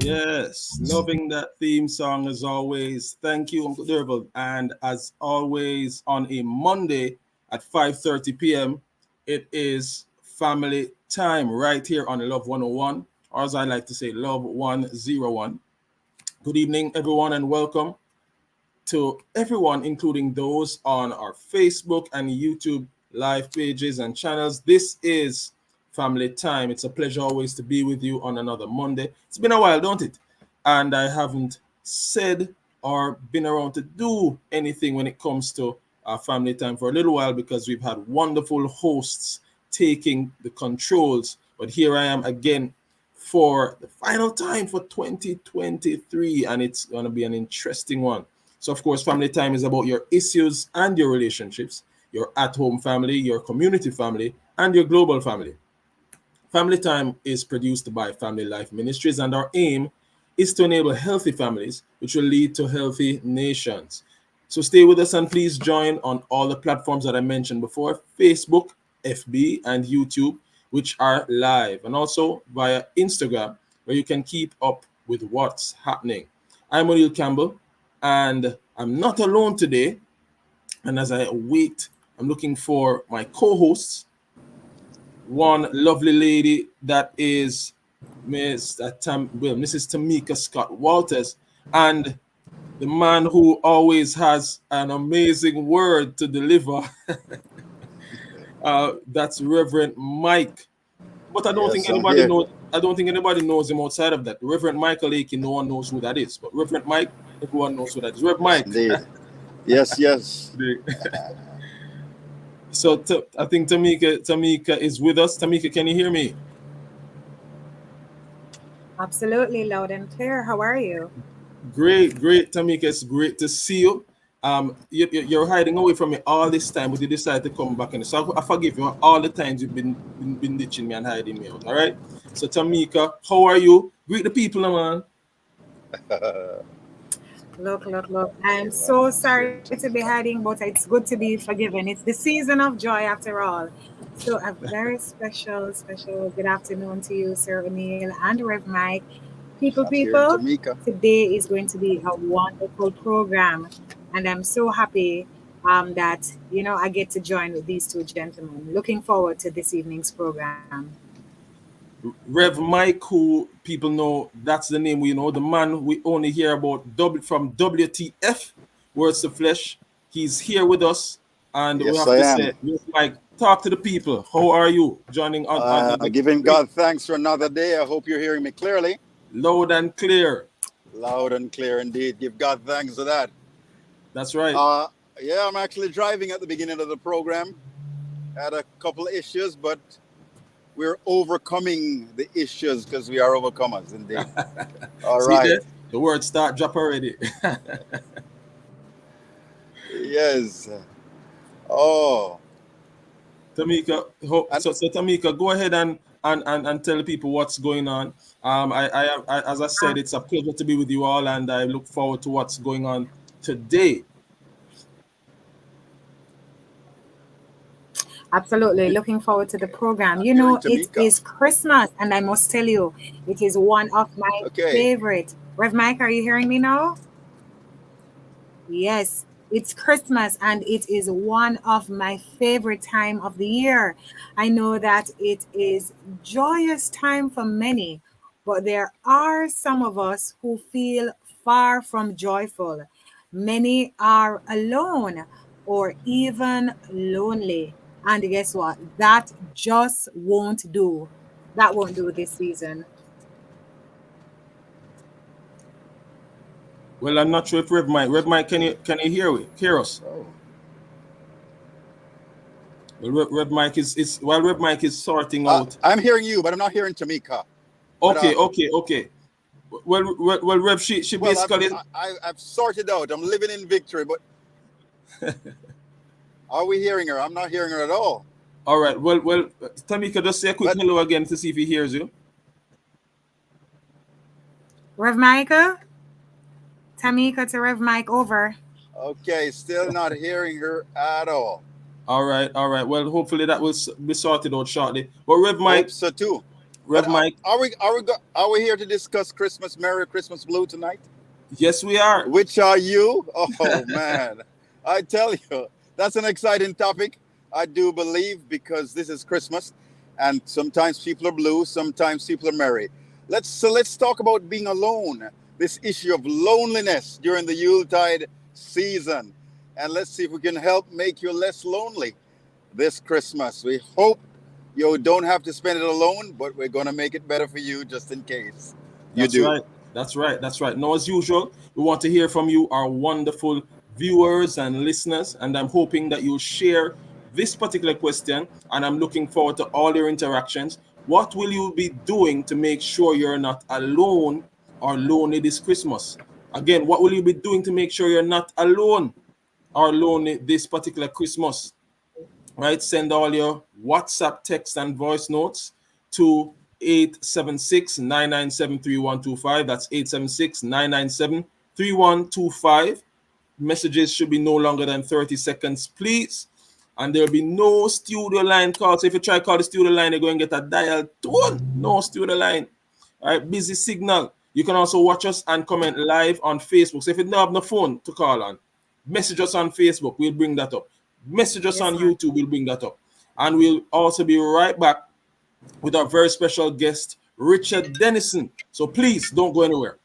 Yes, loving that theme song as always. Thank you, Uncle Derval. And as always, on a Monday at 5:30 p.m., it is family time right here on Love 101, or as I like to say, Love 101. Good evening, everyone, and welcome to everyone, including those on our Facebook and YouTube live pages and channels. This is family time. It's a pleasure always to be with you on another Monday. It's been a while, don't it? And I haven't said or been around to do anything when it comes to our family time for a little while because we've had wonderful hosts taking the controls. But here I am again for the final time for 2023, and it's going to be an interesting one. So, of course, family time is about your issues and your relationships, your at-home family, your community family, and your global family. Family Time is produced by Family Life Ministries, and our aim is to enable healthy families, which will lead to healthy nations. So stay with us and please join on all the platforms that I mentioned before: Facebook, FB, and YouTube, which are live, and also via Instagram, where you can keep up with what's happening. I'm O'Neill Campbell, and I'm not alone today. And as I wait, I'm looking for my co-hosts. One lovely lady that is Mrs. Tamika Scott Walters, and the man who always has an amazing word to deliver. That's Reverend Mike. But I don't think Yes, I'm anybody here. knows. I don't think anybody knows him outside of that. Reverend Michael Aiken, no one knows who that is. But Reverend Mike, everyone knows who that is. Reverend Yes, Mike. indeed. Yes, yes. So I think Tamika is with us. Tamika, can you hear me? Absolutely loud and clear. How are you? Great, great, Tamika. It's great to see you. You're hiding away from me all this time, but you decided to come back. And so I forgive you all the times you've been ditching me and hiding me out. All right. So Tamika, how are you? Greet the people, now, man. Look. I'm so sorry to be hiding, but it's good to be forgiven. It's the season of joy after all. So a very special good afternoon to you, Sir O'Neill and Rev Mike. Not here in People, Jamaica. today is going to be a wonderful program. And I'm so happy that, I get to join with these two gentlemen. Looking forward to this evening's program. Rev Mike, who people know, that's the name we know, the man we only hear about from WTF, Words to Flesh. He's here with us, and we Yes, have I to am. say, Mike, talk to the people. How are you? Joining on the Giving great, God thanks for another day. I hope you're hearing me clearly. loud and clear. Loud and clear indeed. Give God thanks for that. That's right. Uh, yeah, I'm actually driving at the beginning of the program. Had a couple of issues, but we're overcoming the issues because we are overcomers indeed. All See right. there? The words start drop already. Yes. Oh. Tamika, And so Tamika, go ahead and tell people what's going on. As I said, it's a pleasure to be with you all, and I look forward to what's going on today. Absolutely. Looking forward to the program. I'm hearing It Tamika. is Christmas, and I must tell you, it is one of my Okay. favorite. Rev Mike, are you hearing me now? Yes, it's Christmas, and it is one of my favorite time of the year. I know that it is joyous time for many, but there are some of us who feel far from joyful. Many are alone or even lonely. And guess what? That just won't do. That won't do this season. Well, I'm not sure if Rev Mike, can you hear us? Oh. Well, Rev Mike is while Rev Mike is sorting Uh, out. I'm hearing you, but I'm not hearing Tamika. But Okay. Well, Rev, she well, basically. I've sorted out. I'm living in victory. But are we hearing her? I'm not hearing her at all. All right. Well, Tamika, just say a quick But hello again to see if he hears you. Rev Micah? Tamika to Rev Mike over. okay, still not hearing her at all. All right. Well, hopefully that will be sorted out shortly. But Rev Hope Mike, so too. But Rev Mike. are we here to discuss Christmas Merry Christmas Blue tonight? Yes, we are. Which are you? Oh man, I tell you, that's an exciting topic. I do believe because this is Christmas, and sometimes people are blue, sometimes people are merry. Let's talk about being alone. This issue of loneliness during the Yuletide season, and let's see if we can help make you less lonely this Christmas. We hope you don't have to spend it alone, but we're gonna make it better for you just in case you That's do. right. That's right. That's right. Now, as usual, we want to hear from you, our wonderful viewers and listeners, and I'm hoping that you'll share this particular question, and I'm looking forward to all your interactions. What will you be doing to make sure you're not alone or lonely this Christmas? Again, what will you be doing to make sure you're not alone or lonely this particular Christmas? Right? Send all your WhatsApp text and voice notes to 876-997-3125. That's 876-997-3125. Messages should be no longer than 30 seconds, please. And there'll be no studio line calls. So if you try to call the studio line, you're going to get a dial tone. No studio line. All right, busy signal. You can also watch us and comment live on Facebook. So if you don't have no phone to call on, message us on Facebook. We'll bring that up. Message us on YouTube. We'll bring that up. And we'll also be right back with our very special guest, Richard Dennison. So please don't go anywhere.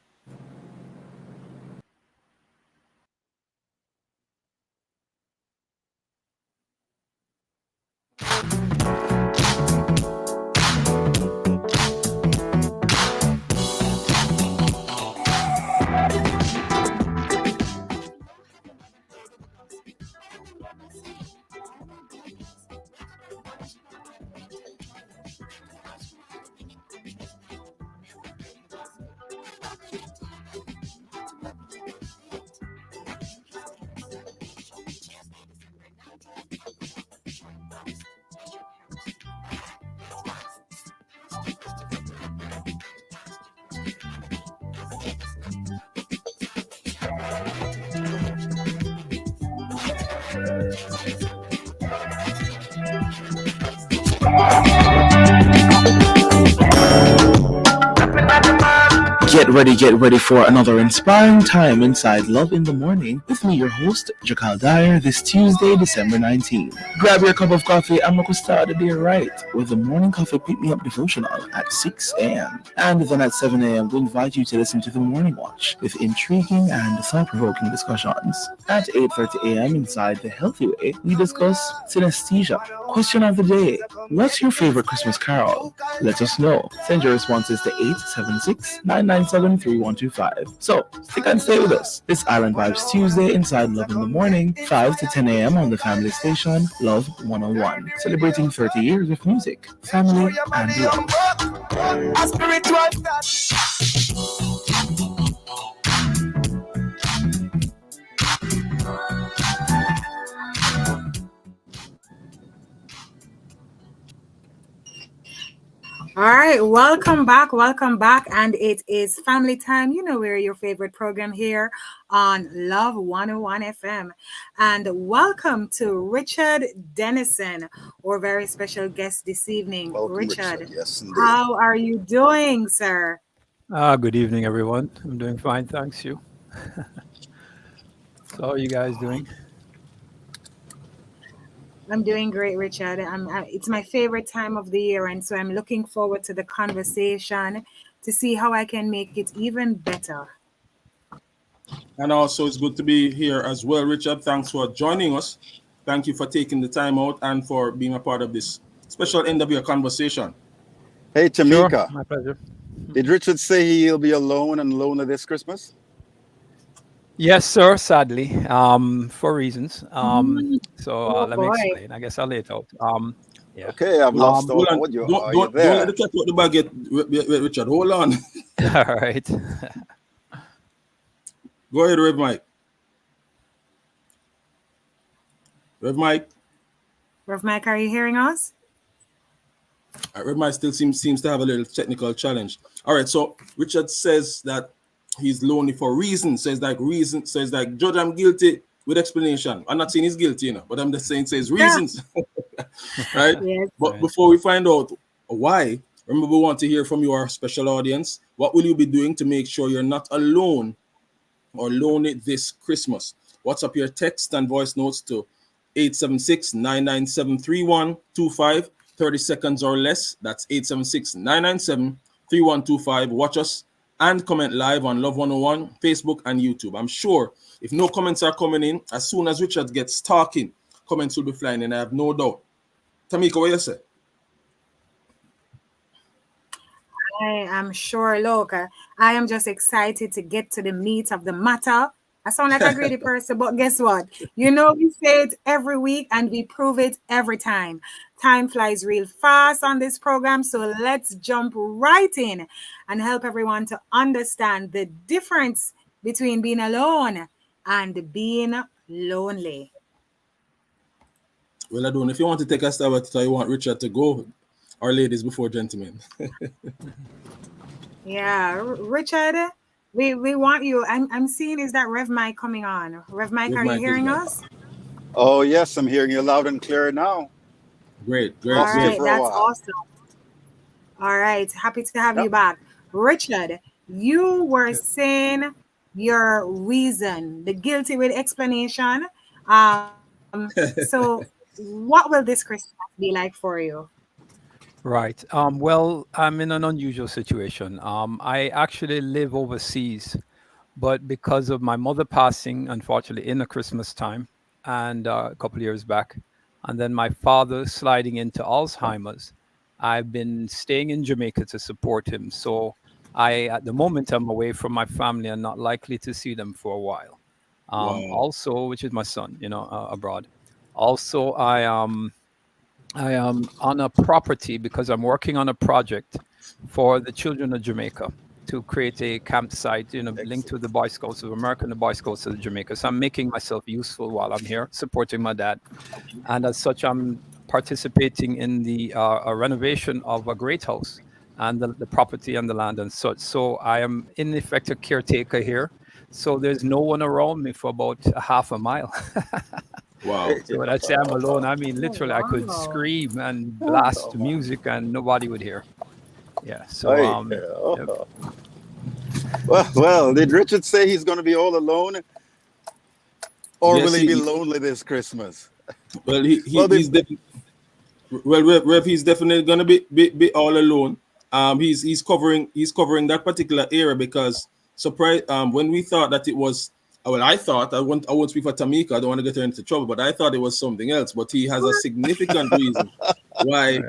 Get ready for another inspiring time inside Love in the Morning with me, your host, Jakal Dyer, this Tuesday, December 19th. Grab your cup of coffee and we'll start the day right with the Morning Coffee Pick Me Up devotional at 6 a.m. And then at 7 a.m., we invite you to listen to the Morning Watch with intriguing and thought-provoking discussions. At 8:30 a.m. inside The Healthy Way, we discuss synesthesia. Question of the day: what's your favorite Christmas carol? Let us know. Send your responses to 876-997-3125. So, stick and stay with us. This Island Vibes Tuesday inside Love in the Morning, 5 to 10 a.m. on the family station, Love 101. Celebrating 30 years of music, family, and love. All right, welcome back, and it is family time. You know, we're your favorite program here on Love 101 FM, and welcome to Richard Dennison, our very special guest this evening. Welcome, Richard, yes, indeed. how are you doing, sir? Good evening, everyone. I'm doing fine, thanks you. So, how are you guys doing? I'm doing great, Richard. It's my favorite time of the year, and so I'm looking forward to the conversation to see how I can make it even better. And also, it's good to be here as well, Richard. Thanks for joining us. Thank you for taking the time out and for being a part of this special end of your conversation. Hey, Jamaica. Sure, my pleasure. Did Richard say he'll be alone and lonely this Christmas? Yes, sir, sadly, for reasons. Oh, Let me boy. explain. I guess I'll lay it out. Yeah. Okay, I've lost Hold all on. audio. Don't, Are you don't, don't there? let the cat out the bag yet, Richard. Hold on. All right. Go ahead, Rev Mike. Rev Mike. Rev Mike, are you hearing us? Rev Mike still seems to have a little technical challenge. All right, so Richard says that he's lonely for reasons. Says like, Judge, I'm guilty with explanation. I'm not saying he's guilty, but I'm just saying says reasons. Right? Yes. But before we find out why, Remember, we want to hear from you, our special audience. What will you be doing to make sure you're not alone or lonely this Christmas? WhatsApp your text and voice notes to 876-997-3125, 30 seconds or less. That's 876-997-3125. Watch us and comment live on Love 101, Facebook and YouTube. I'm sure if no comments are coming in, as soon as Richard gets talking, comments will be flying, and I have no doubt. Tamika, what you say? I am sure, look, I am just excited to get to the meat of the matter. I sound like a greedy person, but guess what? You know, we say it every week and we prove it every time. Time flies real fast on this program, so let's jump right in and help everyone to understand the difference between being alone and being lonely. Well, I don't know if you want to take a stab at it or you want Richard to go, or ladies before gentlemen. Yeah, Richard, we want you. I'm seeing is that Rev Mike coming on. Rev Mike, are you hearing us? Oh, yes, I'm hearing you loud and clear now. Great. All right, that's awesome. All right, happy to have you back. Richard, you were saying your reason, the guilty with explanation. So what will this Christmas be like for you? Right. Well, I'm in an unusual situation. I actually live overseas, but because of my mother passing, unfortunately, in the Christmas time and a couple of years back, and then my father sliding into Alzheimer's, I've been staying in Jamaica to support him. So at the moment, I'm away from my family and not likely to see them for a while. Also, which is my son, abroad. Also, I am on a property because I'm working on a project for the children of Jamaica to create a campsite, linked to the Boy Scouts of America and the Boy Scouts of Jamaica. So I'm making myself useful while I'm here, supporting my dad. And as such, I'm participating in the renovation of a great house and the property and the land and such. So I am in effect a caretaker here. So there's no one around me for about a half a mile. Wow. So when I say I'm alone, I mean literally I could scream and blast music and nobody would hear. Yeah. So Well, did Richard say he's going to be all alone, or will he be lonely this Christmas? Well, he's definitely going to be all alone. He's covering that particular area because when we thought that it was. Well, I won't speak for Tamika. I don't want to get her into trouble, but I thought it was something else. But he has a significant reason why he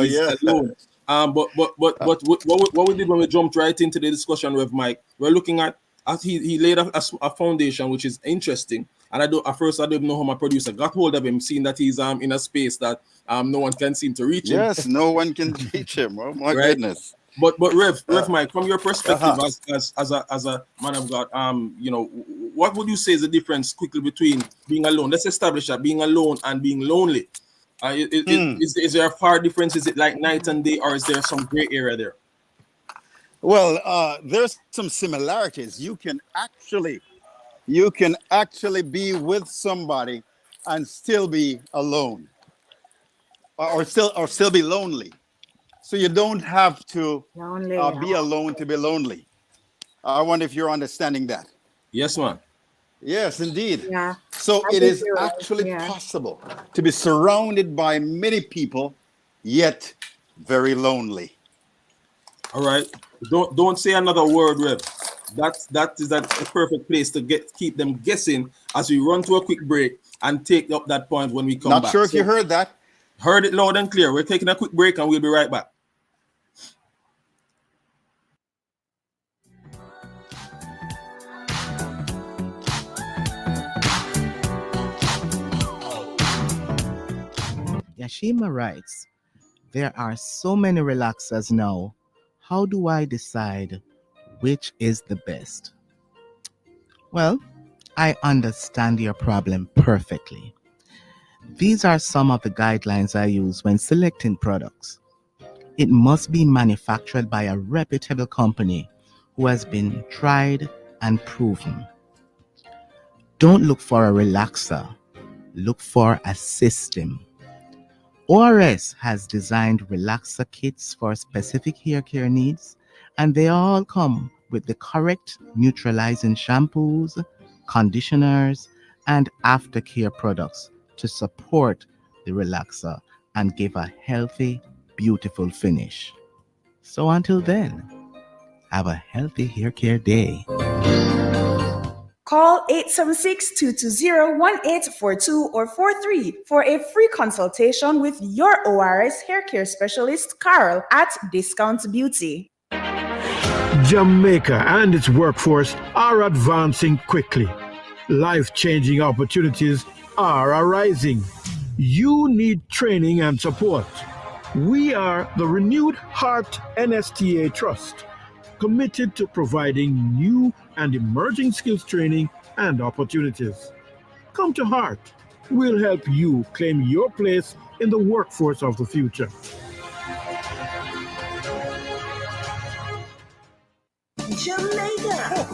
is alone. But what we did when we jumped right into the discussion with Mike, we're looking at he laid a foundation which is interesting. And at first I didn't know how my producer got hold of him, seeing that he's in a space that no one can seem to reach him. Yes, no one can reach him. Oh my goodness. But Rev Mike, from your perspective as a man of God, what would you say is the difference quickly between being alone? Let's establish that being alone and being lonely. Is there a far difference? Is it like night and day, or is there some gray area there? Well, there's some similarities. You can actually be with somebody and still be alone, or still be lonely. So you don't have to be alone to be lonely. I wonder if you're understanding that. Yes, man. Yes, indeed. Yeah. So it is actually possible to be surrounded by many people, yet very lonely. All right. Don't say another word, Rev. That is a perfect place to keep them guessing as we run to a quick break and take up that point when we come back. Not sure if you heard that. Heard it loud and clear. We're taking a quick break and we'll be right back. Yashima writes, there are so many relaxers now. How do I decide which is the best? Well, I understand your problem perfectly. These are some of the guidelines I use when selecting products. It must be manufactured by a reputable company who has been tried and proven. Don't look for a relaxer. Look for a system. ORS has designed relaxer kits for specific hair care needs, and they all come with the correct neutralizing shampoos, conditioners, and aftercare products to support the relaxer and give a healthy, beautiful finish. So until then, have a healthy hair care day. Call 876-220-1842 or 43 for a free consultation with your ORS hair care specialist, Carl, at Discount Beauty. Jamaica and its workforce are advancing quickly. Life-changing opportunities are arising. You need training and support. We are the Renewed Heart NSTA Trust, committed to providing new and emerging skills training and opportunities. Come to Heart. We'll help you claim your place in the workforce of the future. Jamaica!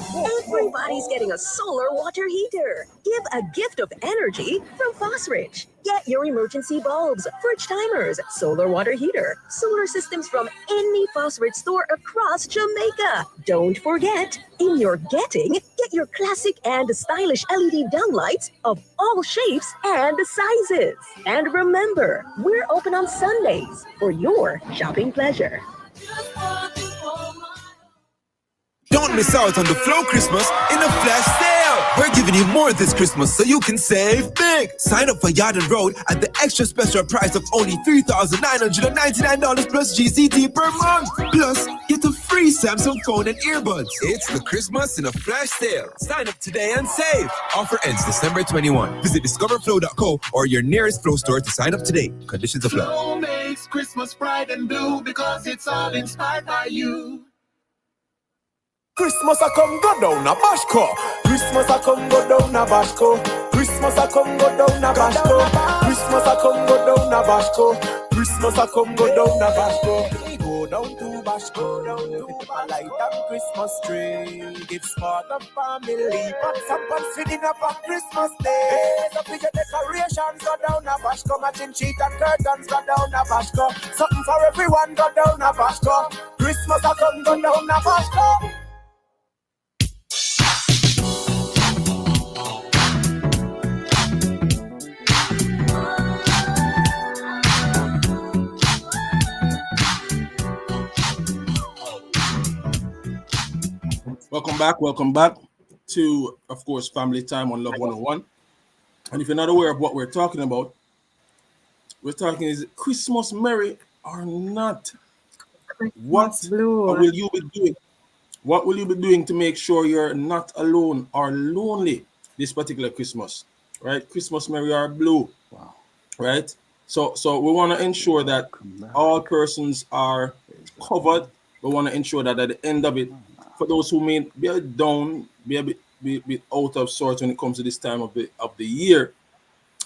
Everybody's getting a solar water heater. Give a gift of energy from Fosrich. Get your emergency bulbs, fridge timers, solar water heater, solar systems from any Fosrich store across Jamaica. Don't forget, in your getting, get your classic and stylish LED downlights of all shapes and sizes. And remember, we're open on Sundays for your shopping pleasure. Don't miss out on the Flow Christmas in the flash sale. We're giving you more this Christmas so you can save big. Sign up for Yard and Road at the extra special price of only $3,999 plus GCT per month. Plus, get a free Samsung phone and earbuds. It's the Christmas in a flash sale. Sign up today and save. Offer ends December 21. Visit discoverflow.co or your nearest Flow store to sign up today. Conditions apply. Flow makes Christmas bright and blue because it's all inspired by you. Christmas a come go down a Bashko. Christmas a come go down a Bashko. Christmas a come go down a Bashko. Christmas a come go down a Bashko. Christmas a come go down a Bashko. We go down to Bashko, down to a light and Christmas tree. Give small the family, but some feeding up on Christmas Day. So big decorations go down a Bashko, matching sheet and curtains go down a Bashko. Something for everyone go down a Bashko. Christmas a come go down a Bashko. Welcome back to, of course, Family Time on Love 101. And if you're not aware of what we're talking about, we're talking is Christmas merry or not? What will you be doing? What will you be doing to make sure you're not alone or lonely this particular Christmas? Right? Christmas merry or blue. Wow. Right? So we want to ensure that all persons are covered. We want to ensure that at the end of it, for those who may be down, be a bit out of sorts when it comes to this time of the year,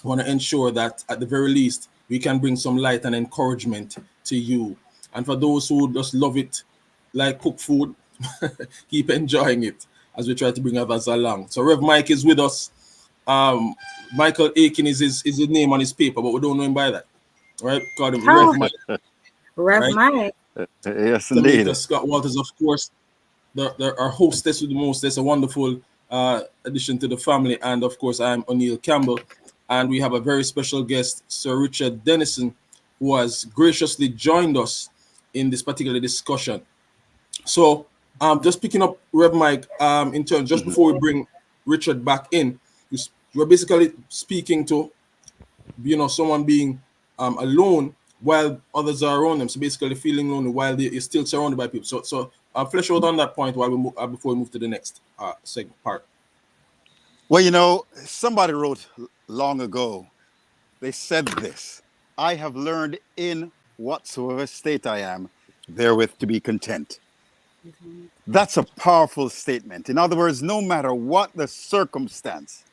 we want to ensure that at the very least we can bring some light and encouragement to you. And for those who just love it, like cook food, keep enjoying it as we try to bring others along. So Rev Mike is with us. Michael Aiken is his name on his paper, but we don't know him by that, right? Call him Rev Mike. Rev Mike. Yes, indeed. Scott Walters, of course. Our hostess with the mostess, a wonderful addition to the family. And of course, I'm O'Neill Campbell. And we have a very special guest, Sir Richard Dennison, who has graciously joined us in this particular discussion. So just picking up Rev Mike, in terms, just before we bring Richard back in, we're basically speaking to, someone being alone while others are around them. So basically feeling lonely while they're still surrounded by people. So I'll flesh out on that point while we move, before we move to the next segment part. Well, somebody wrote long ago, they said this: I have learned in whatsoever state I am, therewith to be content. Mm-hmm. That's a powerful statement. In other words, no matter what the circumstance,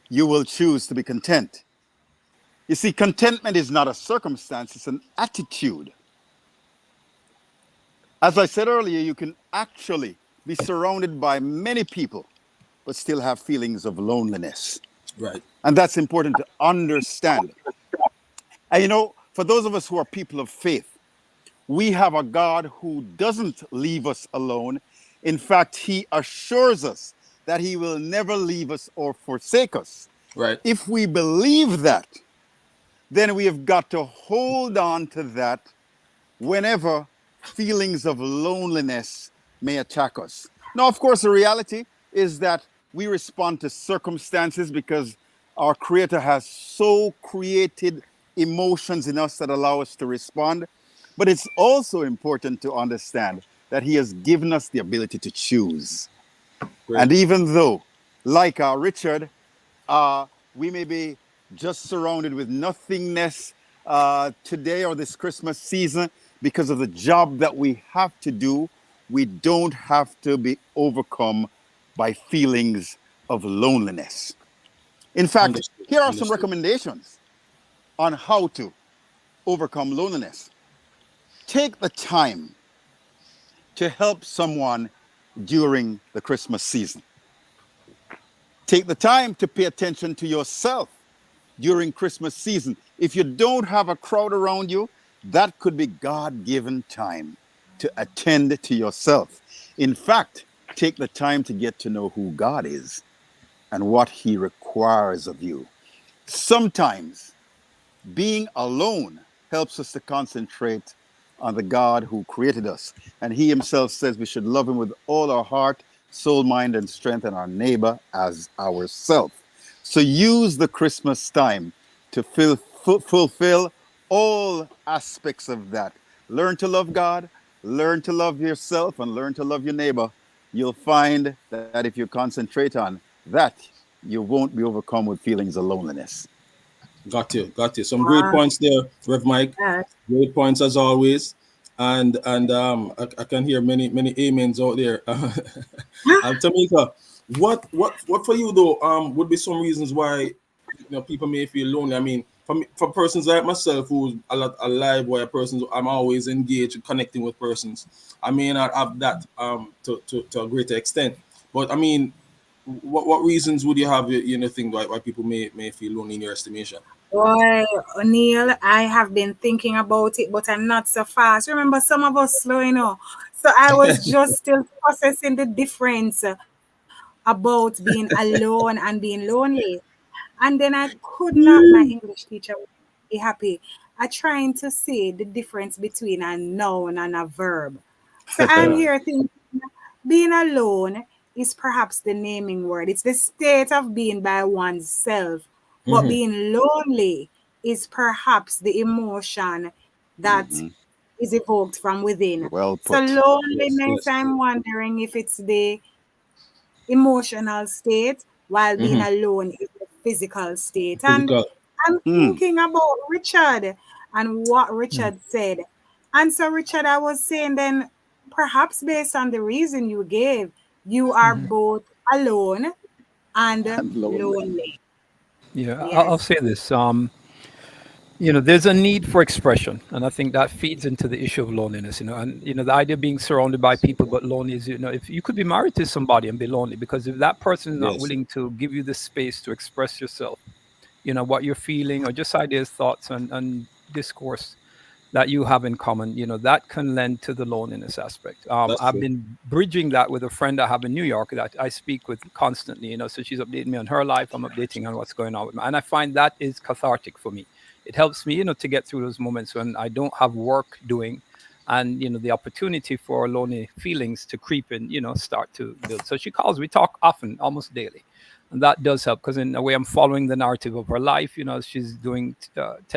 you will choose to be content. You see, contentment is not a circumstance, it's an attitude. As I said earlier, you can actually be surrounded by many people, but still have feelings of loneliness. Right. And that's important to understand. And for those of us who are people of faith, we have a God who doesn't leave us alone. In fact, he assures us that he will never leave us or forsake us. Right. If we believe that, then we have got to hold on to that whenever feelings of loneliness may attack us. Now, of course, the reality is that we respond to circumstances because our Creator has so created emotions in us that allow us to respond. But it's also important to understand that He has given us the ability to choose. Great. And even though, like Richard, we may be just surrounded with nothingness today or this Christmas season because of the job that we have to do, we don't have to be overcome by feelings of loneliness. In fact, Understood. here are some Understood. recommendations on how to overcome loneliness. Take the time to help someone during the Christmas season. Take the time to pay attention to yourself during Christmas season. If you don't have a crowd around you, that could be God-given time to attend to yourself. In fact, take the time to get to know who God is and what He requires of you. Sometimes being alone helps us to concentrate on the God who created us. And He Himself says we should love Him with all our heart, soul, mind, and strength, and our neighbor as ourselves. So use the Christmas time to fulfill all aspects of that. Learn to love God, learn to love yourself, and learn to love your neighbor. You'll find that if you concentrate on that, you won't be overcome with feelings of loneliness. Got you. Some great points there, Rev Mike. Great points as always. And I can hear many amens out there. And Tamika, what for you though would be some reasons why people may feel lonely? I mean, for persons like myself who's a lot alive, where persons I'm always engaged connecting with persons, I may not have that to a greater extent. But I mean, what reasons would you have think why people may feel lonely in your estimation? Boy, O'Neill, I have been thinking about it, but I'm not so fast. Remember, some of us slow. So I was just still processing the difference about being alone and being lonely. And then I could not, my English teacher would be happy at trying to see the difference between a noun and a verb. So I'm here thinking being alone is perhaps the naming word. It's the state of being by oneself. But being lonely is perhaps the emotion that is evoked from within. Well So put. loneliness, I'm wondering if it's the emotional state, while being alone is the physical state. And Physical. I'm thinking about Richard and what Richard said. And so, Richard, I was saying then, perhaps based on the reason you gave, you are both alone and And lonely. lonely. Yeah, I'll Yes. say this. There's a need for expression, and I think that feeds into the issue of loneliness. And the idea of being surrounded by people but lonely is, if you could be married to somebody and be lonely, because if that person is not Yes. willing to give you the space to express yourself, what you're feeling, or just ideas, thoughts, and discourse that you have in common, that can lend to the loneliness aspect. That's I've true. been bridging that with a friend I have in New York that I speak with constantly, so she's updating me on her life. I'm updating on what's going on with me. And I find that is cathartic for me. It helps me, to get through those moments when I don't have work doing and, the opportunity for lonely feelings to creep in, start to build. So she calls, we talk often, almost daily. And that does help because in a way I'm following the narrative of her life. She's doing,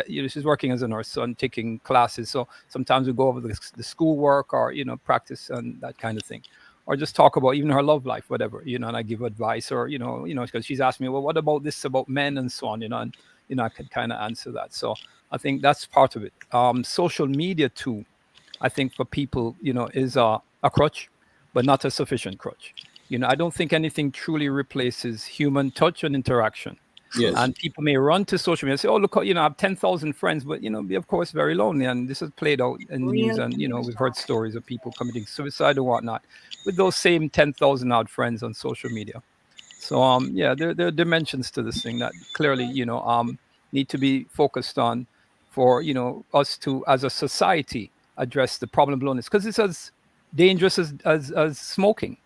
she's working as a nurse, so and taking classes. So sometimes we go over the schoolwork or practice and that kind of thing, or just talk about even her love life, whatever. And I give advice or because she's asked me, well, what about this about men and so on, and I can kind of answer that. So I think that's part of it. Social media too, I think for people, is a crutch, but not a sufficient crutch. I don't think anything truly replaces human touch and interaction. Yes. And people may run to social media and say, oh, look, I have 10,000 friends, but, be, of course, very lonely. And this has played out in the news. And, we've heard stories of people committing suicide or whatnot with those same 10,000 odd friends on social media. So, there are dimensions to this thing that clearly, need to be focused on for us to, as a society, address the problem of loneliness, because it's as dangerous as smoking,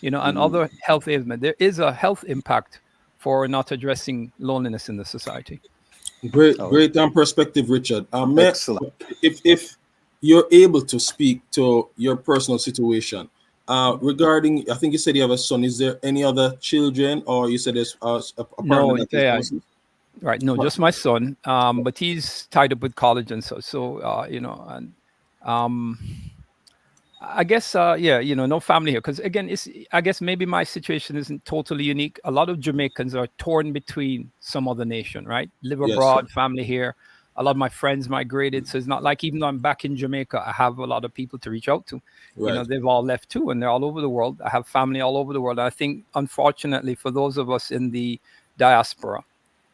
and other health ailment. There is a health impact for not addressing loneliness in the society. Great perspective, Richard. Excellent. If you're able to speak to your personal situation regarding, I think you said you have a son. Is there any other children, or you said there's a No, partner that is right. No, just my son. But he's tied up with college and so and I guess, no family here. Because again, I guess maybe my situation isn't totally unique. A lot of Jamaicans are torn between some other nation, right? Live abroad, family here. A lot of my friends migrated. So it's not like, even though I'm back in Jamaica, I have a lot of people to reach out to. Right. They've all left too, and they're all over the world. I have family all over the world. I think, unfortunately, for those of us in the diaspora,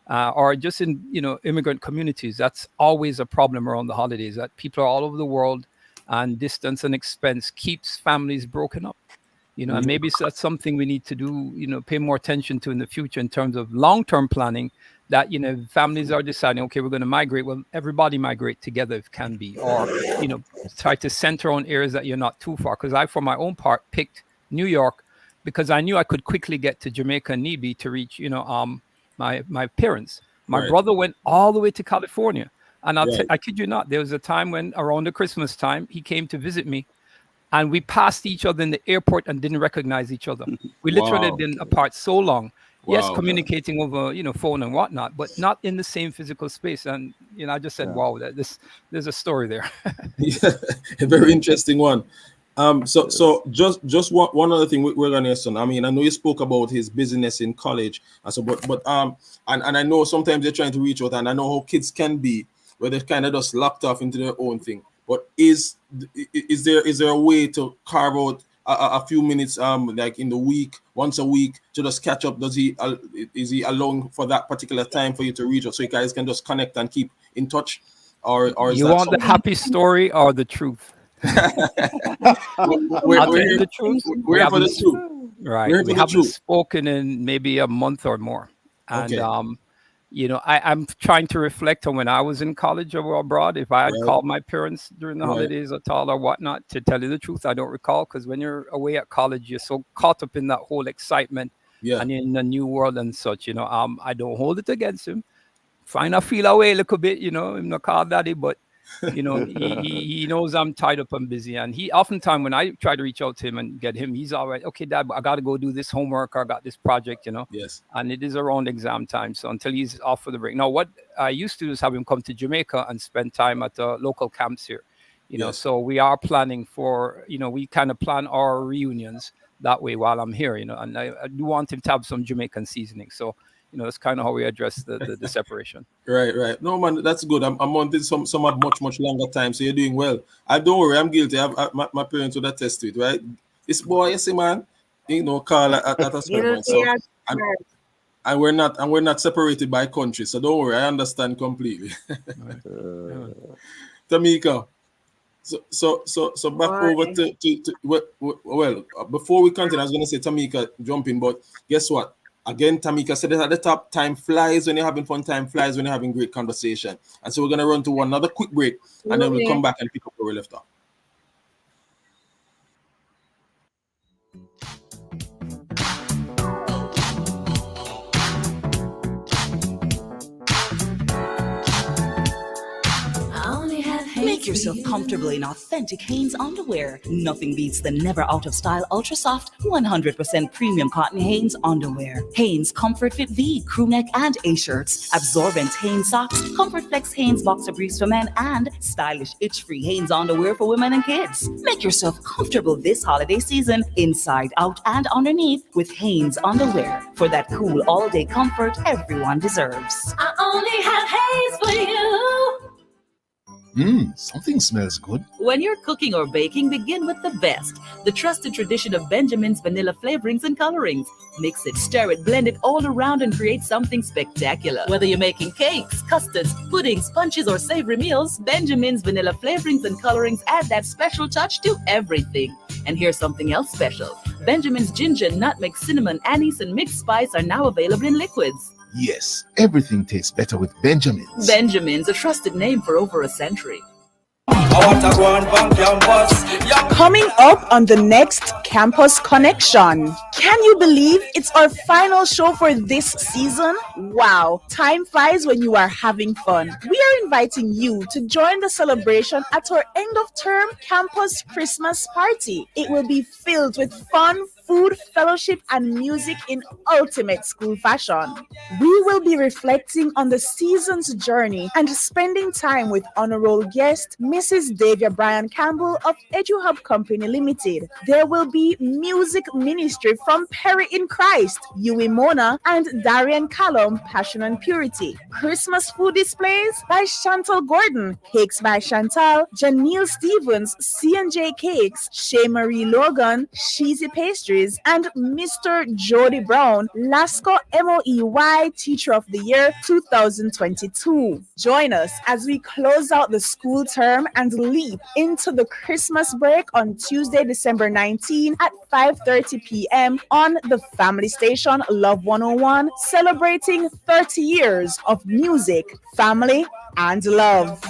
or just in immigrant communities, that's always a problem around the holidays, that people are all over the world, and distance and expense keeps families broken up. And maybe that's something we need to do, pay more attention to in the future in terms of long-term planning, that families are deciding, okay, we're going to migrate. Well, everybody migrate together if can be, or try to center on areas that you're not too far. Because I, for my own part, picked New York because I knew I could quickly get to Jamaica and Nibi to reach my parents. My brother went all the way to California, and I kid you not, there was a time when around the Christmas time he came to visit me, and we passed each other in the airport and didn't recognize each other. We literally had been apart so long. Yes, communicating over phone and whatnot, but not in the same physical space. And I just said, wow, there's a story there. A very interesting one. So just one other thing we're gonna ask on. I mean, I know you spoke about his business in college, and so but and I know sometimes they're trying to reach out, and I know how kids can be, where they're kind of just locked off into their own thing. But is there a way to carve out a few minutes, like in the week, once a week, to just catch up? Is he alone for that particular time for you to reach out, so you guys can just connect and keep in touch? Or is you that want the happy story or the truth? We're here the truth. We're for the truth. Right. We haven't spoken in maybe a month or more. And I'm trying to reflect on when I was in college or abroad. If I had called my parents during the holidays at all or whatnot, to tell you the truth, I don't recall, because when you're away at college, you're so caught up in that whole excitement and in a new world and such. I don't hold it against him. Find I feel away a little bit, I'm not called daddy, but he knows I'm tied up and busy. And he oftentimes, when I try to reach out to him and get him, he's all right. Okay, Dad, but I got to go do this homework, or I got this project, Yes. And it is around exam time. So until he's off for the break. Now, what I used to do is have him come to Jamaica and spend time at the local camps here. So we are planning for, we kind of plan our reunions that way while I'm here, and I do want him to have some Jamaican seasoning. So, that's kind of how we address the separation. Right. No, man, that's good. I'm on this some much longer time, so you're doing well. Don't worry, I'm guilty. My parents would attest to it, right? This boy, you see, man, call at a certain point. So, and we're not separated by country, so don't worry, I understand completely. Tamika, so back over to well, before we continue, I was going to say Tamika jump in, but guess what? Again, Tamika said it at the top, time flies when you're having fun, time flies when you're having great conversation. And so we're going to run to another quick break, and then we'll come back and pick up where we left off. Make yourself comfortable in authentic Hanes underwear. Nothing beats the never out of style ultra soft 100% premium cotton Hanes underwear. Hanes Comfort Fit V, crew neck and A shirts, absorbent Hanes socks, Comfort Flex Hanes boxer briefs for men, and stylish itch-free Hanes underwear for women and kids. Make yourself comfortable this holiday season, inside, out, and underneath with Hanes underwear for that cool all-day comfort everyone deserves. I only have Hanes for you. Something smells good. When you're cooking or baking, begin with the best. The trusted tradition of Benjamin's vanilla flavorings and colorings. Mix it, stir it, blend it all around and create something spectacular. Whether you're making cakes, custards, puddings, punches, or savory meals, Benjamin's vanilla flavorings and colorings add that special touch to everything. And here's something else special. Benjamin's ginger, nutmeg, cinnamon, anise, and mixed spice are now available in liquids. Yes, everything tastes better with Benjamin's. Benjamin's, a trusted name for over a century. Coming up on the next Campus Connection. Can you believe it's our final show for this season? Wow, time flies when you are having fun. We are inviting you to join the celebration at our end of term campus Christmas party. It will be filled with fun, food, fellowship, and music in ultimate school fashion. We will be reflecting on the season's journey and spending time with honorable guest Mrs. Davia Bryan Campbell of EduHub Company Limited. There will be music ministry from Perry in Christ, Yui Mona, and Darian Callum, Passion and Purity. Christmas food displays by Chantal Gordon, Cakes by Chantal, Janelle Stevens, C&J Cakes, Shea Marie Logan, Cheesy Pastries, and Mr. Jody Brown, Lasco MOEY Teacher of the Year 2022. Join us as we close out the school term and leap into the Christmas break on Tuesday, December 19 at 5:30 p.m. on the family station Love 101, celebrating 30 years of music, family, and love.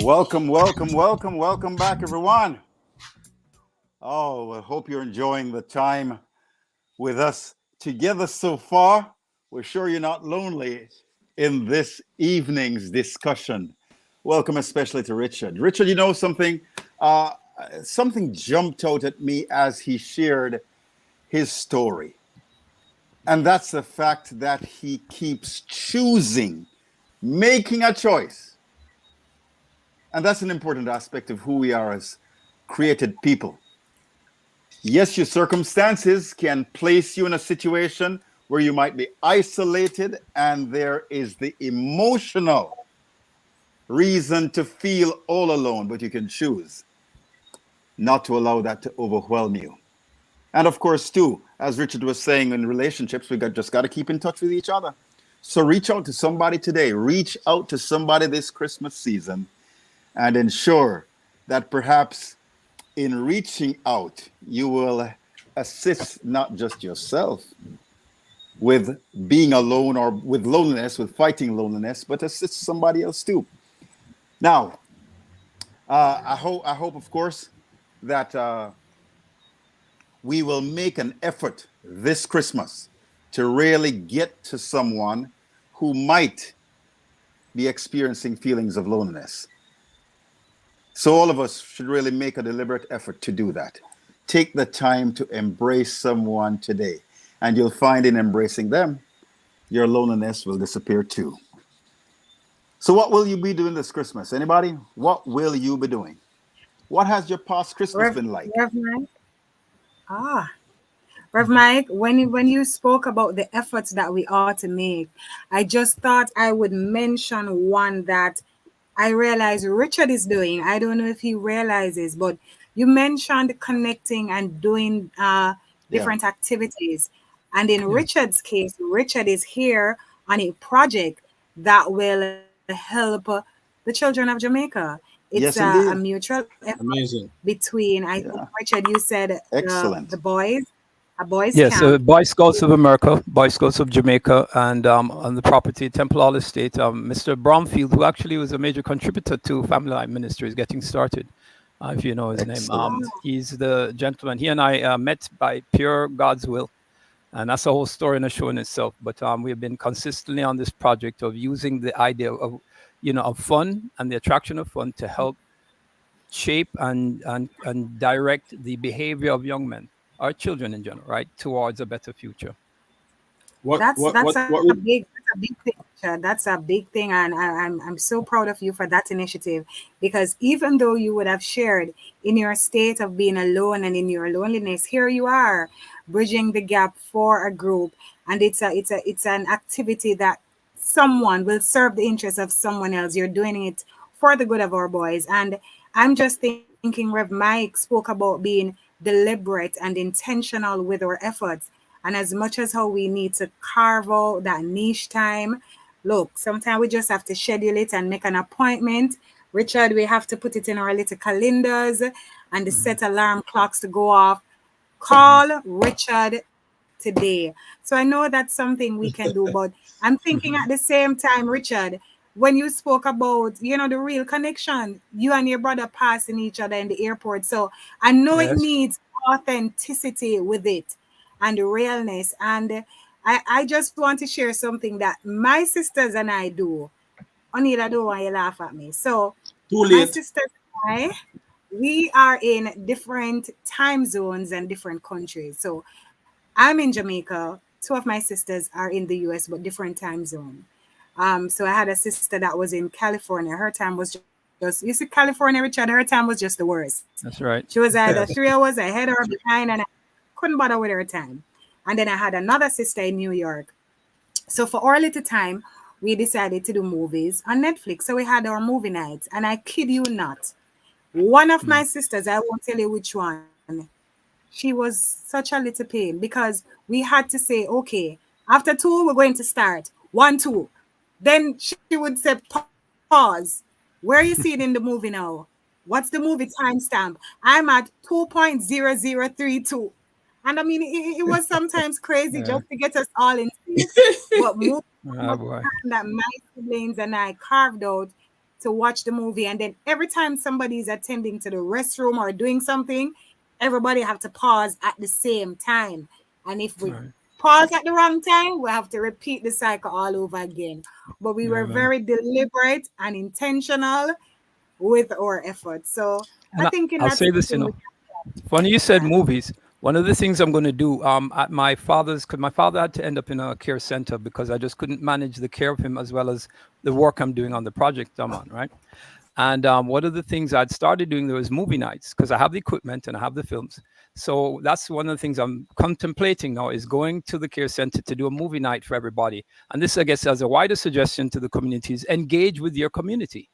Welcome, welcome, welcome, welcome back, everyone. Oh, I hope you're enjoying the time with us together so far. We're sure you're not lonely in this evening's discussion. Welcome especially to Richard. Richard, you know something? Something jumped out at me as he shared his story. And that's the fact that he keeps choosing, making a choice. And that's an important aspect of who we are as created people. Yes, your circumstances can place you in a situation where you might be isolated, and there is the emotional reason to feel all alone, but you can choose not to allow that to overwhelm you. And of course, too, as Richard was saying, in relationships, just got to keep in touch with each other. So reach out to somebody today. Reach out to somebody this Christmas season and ensure that perhaps in reaching out, you will assist not just yourself with being alone or with loneliness, with fighting loneliness, but assist somebody else too. Now, I hope, of course, that we will make an effort this Christmas to really get to someone who might be experiencing feelings of loneliness. So all of us should really make a deliberate effort to do that. Take the time to embrace someone today, and you'll find in embracing them, your loneliness will disappear too. So what will you be doing this Christmas? Anybody? What will you be doing? What has your past Christmas been like? Rev Mike? Rev Mike, when you spoke about the efforts that we ought to make, I just thought I would mention one that I realize Richard is doing. I don't know if he realizes, but you mentioned connecting and doing different activities. And in Richard's case, Richard is here on a project that will help the children of Jamaica. It's a mutual effort between, I think, Richard, you said the boys. A boys Yes, camp. Boy Scouts of America, Boy Scouts of Jamaica, and on the property, Temple Hall Estate, Mr. Bromfield, who actually was a major contributor to Family Life Ministries getting started, if you know his name. He's the gentleman. He and I met by pure God's will, and that's a whole story in a show in itself. But we've been consistently on this project of using the idea of, of fun and the attraction of fun to help shape and direct the behavior of young men, our children in general, right, towards a better future. That's a big thing, Richard. That's a big thing, and I'm so proud of you for that initiative, because even though you would have shared in your state of being alone and in your loneliness, here you are bridging the gap for a group, and it's an activity that someone will serve the interests of someone else. You're doing it for the good of our boys. And I'm just thinking Rev Mike spoke about being deliberate and intentional with our efforts. And as much as how we need to carve out that niche time, look, sometimes we just have to schedule it and make an appointment. Richard, we have to put it in our little calendars and set alarm clocks to go off. Call Richard today. So I know that's something we can do, but I'm thinking at the same time, Richard, when you spoke about, the real connection, you and your brother passing each other in the airport. So I know it Yes, needs authenticity with it and realness. And I just want to share something that my sisters and I do. Onila, don't want you laugh at me. So Too my late. sisters and I, we are in different time zones and different countries. So I'm in Jamaica. Two of my sisters are in the US, but different time zone. So I had a sister that was in California. Her time was just, you see, California, Richard, her time was just the worst. that's She right. was either three Yes, hours ahead or behind, and I couldn't bother with her time. And then I had another sister in New York. So for our little time, we decided to do movies on Netflix. So we had our movie nights, and I kid you not, one of my sisters, I won't tell you which one, she was such a little pain because we had to say, okay, after two, we're going to start. One, two. Then she would say, pause. Where are you seeing in the movie now? What's the movie timestamp? I'm at 2.0032. And I mean, it was sometimes crazy just yeah. to get us all in sync. But movie Ah, was boy. time that my siblings and I carved out to watch the movie. And then every time somebody's attending to the restroom or doing something, everybody have to pause at the same time. And if we Right. pause at the wrong time, we have to repeat the cycle all over again. But we Yeah, were man. very deliberate and intentional with our efforts. So And I think in I'll that's say this, something we can funny you said yeah. movies. One of the things I'm going to do, at my father's, because my father had to end up in a care center because I just couldn't manage the care of him as well as the work I'm doing on the project I'm on, right? And one of the things I'd started doing there was movie nights because I have the equipment and I have the films. So that's one of the things I'm contemplating now is going to the care center to do a movie night for everybody. And this, I guess, as a wider suggestion to the communities, engage with your community.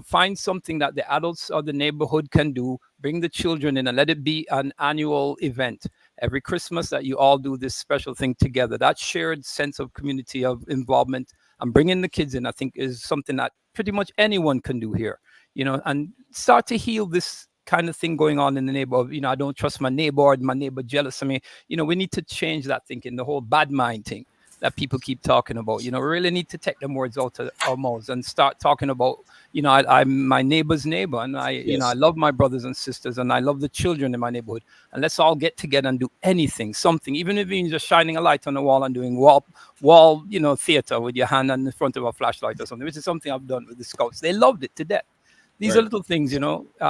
Find something that the adults or the neighborhood can do, bring the children in and let it be an annual event. Every Christmas that you all do this special thing together. That shared sense of community, of involvement, and bringing the kids in, I think, is something that pretty much anyone can do here, and start to heal this kind of thing going on in the neighborhood. I don't trust my neighbor, or my neighbor jealous of me. We need to change that thinking, the whole bad mind thing that people keep talking about. We really need to take them words out of our mouths and start talking about, I'm my neighbor's neighbor, and I Yes. love my brothers and sisters, and I love the children in my neighborhood. And let's all get together and do anything, something, even if it's just shining a light on the wall and doing wall, theater with your hand on the front of a flashlight or something, which is something I've done with the scouts. They loved it to death. These are Right. little things,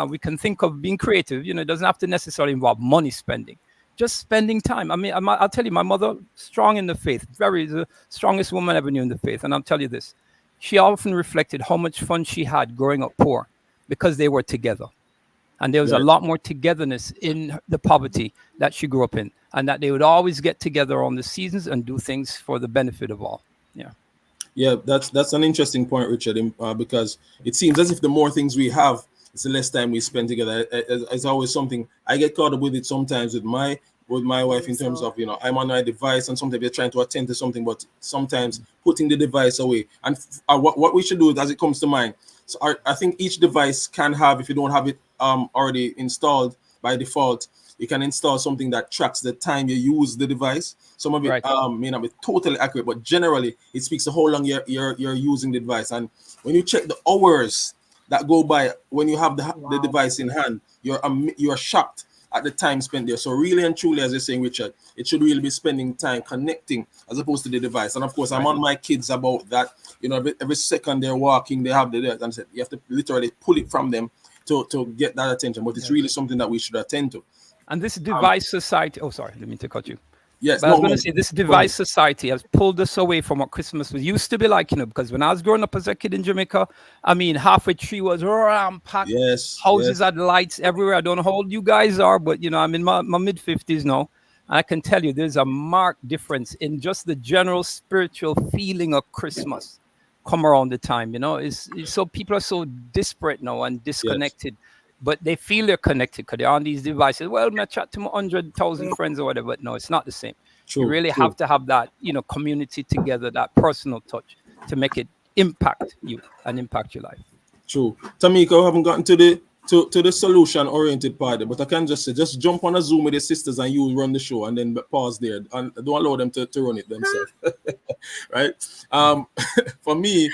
we can think of being creative. It doesn't have to necessarily involve money spending, just spending time. I mean, I'll tell you, my mother, strong in the faith, very the strongest woman I ever knew in the faith. And I'll tell you this, she often reflected how much fun she had growing up poor because they were together. And there was a Right. lot more togetherness in the poverty that she grew up in, and that they would always get together on the seasons and do things for the benefit of all. Yeah. Yeah, that's an interesting point, Richard, because it seems as if the more things we have, it's the less time we spend together. It's always something I get caught up with it sometimes with my wife in terms of I'm on my device and sometimes we're trying to attend to something, but sometimes putting the device away. And what we should do as it comes to mind. So I think each device can have, if you don't have it already installed by default, you can install something that tracks the time you use the device. Some of it Right. may not be totally accurate, but generally it speaks to how long you're using the device. And when you check the hours that go by when you have the device in hand, you're shocked at the time spent there. So really and truly, as you're saying, Richard, it should really be spending time connecting as opposed to the device. And of course, I'm Right. on my kids about that. Every second they're walking, they have the device, and you have to literally pull it from them to get that attention. But it's Yeah. really something that we should attend to. And this device society, oh, sorry, let me to cut you. Yes, But I was no, going to no. say, this Go ahead. device society has pulled us away from what Christmas was used to be like, because when I was growing up as a kid in Jamaica, I mean, halfway tree was packed, Yes, houses yes. had lights everywhere. I don't know how old you guys are, but, I'm in my mid 50s now. And I can tell you there's a marked difference in just the general spiritual feeling of Christmas. come around the time. It's so people are so disparate now and Yes. disconnected, but they feel they're connected because they're on these devices. Well, I chat to my 100,000 friends or whatever, but no, it's not the same. You True. really True. have to have that, community together, that personal touch to make it impact you and impact your life. True. Tamika, we haven't gotten to the solution oriented part, but I can just say, just jump on a Zoom with your sisters and you run the show, and then pause there and don't allow them to run it themselves. Right? For me,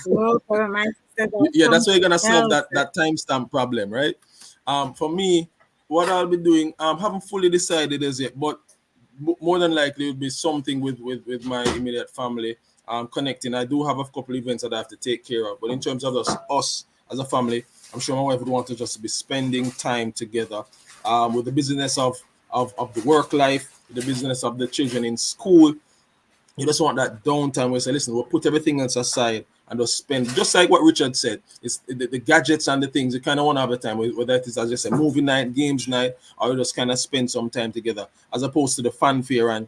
Well, for my sister, that's yeah, that's where you're something gonna solve else. that timestamp problem, right? For me, what I'll be doing, haven't fully decided as yet, but more than likely it will be something with my immediate family. Connecting. I do have a couple events that I have to take care of, but in terms of us as a family, I'm sure my wife would want to just be spending time together, with the business of the work life, the business of the children in school. You just want that downtime where you say, listen, we'll put everything else aside and just spend, just like what Richard said, it's the gadgets and the things. You kind of want to have a time, whether it is, as you said, movie night, games night, or you just kind of spend some time together, as opposed to the fanfare. And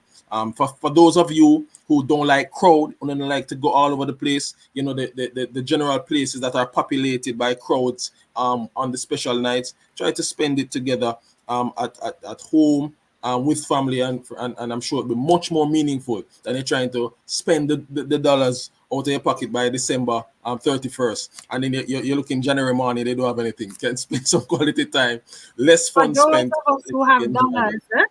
for those of you who don't like crowd, who don't like to go all over the place, the general places that are populated by crowds on the special nights, try to spend it together at home, with family, and I'm sure it'll be much more meaningful than you're trying to spend the dollars out of your pocket by December 31st, and then you're looking January morning, they don't have anything. Can spend some quality time, less For fun those spent. of us who have Enjoyment. dollars,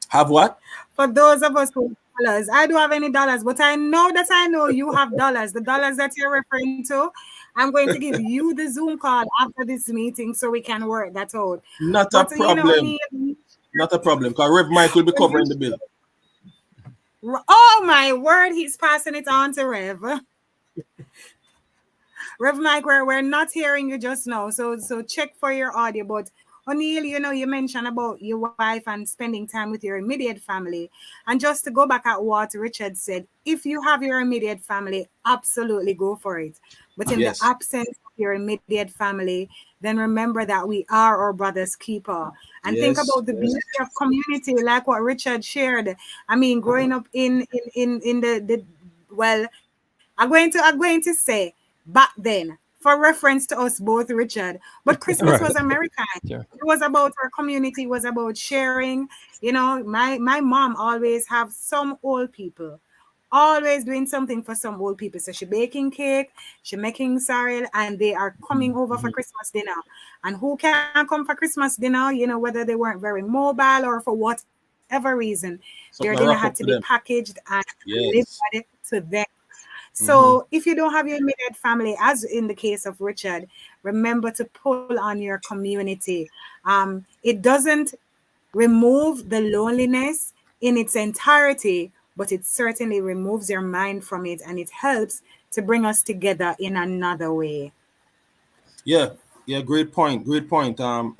Have what? for those of us who have dollars, I don't have any dollars, but I know you have dollars. The dollars that you're referring to, I'm going to give you the Zoom call after this meeting so we can work that out. Not a But problem. Not a problem, because Rev Mike will be covering the bill. Oh my word, he's passing it on to Rev. Rev Mike, we're not hearing you just now, so check for your audio. But O'Neill, you mentioned about your wife and spending time with your immediate family. And just to go back at what Richard said, if you have your immediate family, absolutely go for it. But in the absence of your immediate family, then remember that we are our brother's keeper. And think about the beauty of community, like what Richard shared. I mean, growing up in the well, I'm going to say back then, for reference to us both, Richard. But Christmas was American. Sure. It was about our community. It was about sharing. My mom always have some old people, always doing something for some old people. So she baking cake, she making cereal, and they are coming over for Christmas dinner. And who can come for Christmas dinner? Whether they weren't very mobile or for whatever reason, their dinner had to be packaged and delivered to them. So if you don't have your immediate family, as in the case of Richard, remember to pull on your community. It doesn't remove the loneliness in its entirety, but it certainly removes your mind from it, and it helps to bring us together in another way. Yeah, great point. And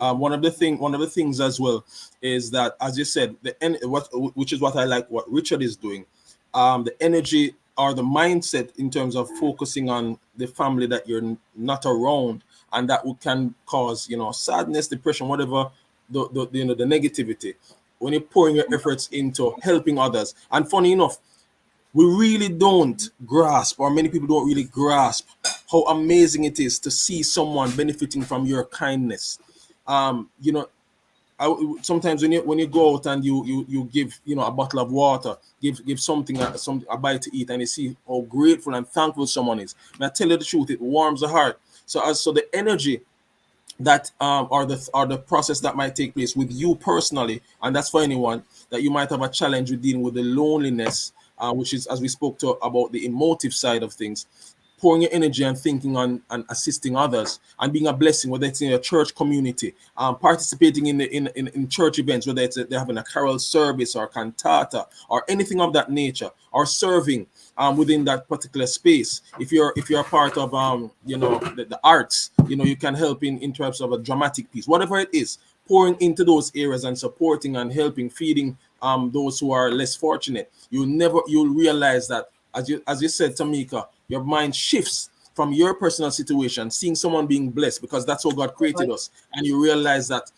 one of the things as well is that, as you said, which is what I like what Richard is doing, the energy or the mindset in terms of focusing on the family that you're not around, and that can cause sadness, depression, whatever the negativity. When you're pouring your efforts into helping others, and funny enough, we really don't grasp, or many people don't really grasp, how amazing it is to see someone benefiting from your kindness. Sometimes when you go out and you give a bottle of water, give something a bite to eat, and you see how grateful and thankful someone is. And I tell you the truth, it warms the heart. So the energy that or the process that might take place with you personally, and that's for anyone that you might have a challenge with dealing with the loneliness, which is, as we spoke to about the emotive side of things, pouring your energy and thinking on and assisting others and being a blessing, whether it's in your church community, participating in church events, whether it's they're having a carol service or cantata or anything of that nature, or serving within that particular space. If you're a part of the arts, you can help in terms of a dramatic piece, whatever it is, pouring into those areas and supporting and helping, feeding those who are less fortunate. You'll realize that, as you said, Tamika, your mind shifts from your personal situation, seeing someone being blessed, because that's how God created us, and you realize that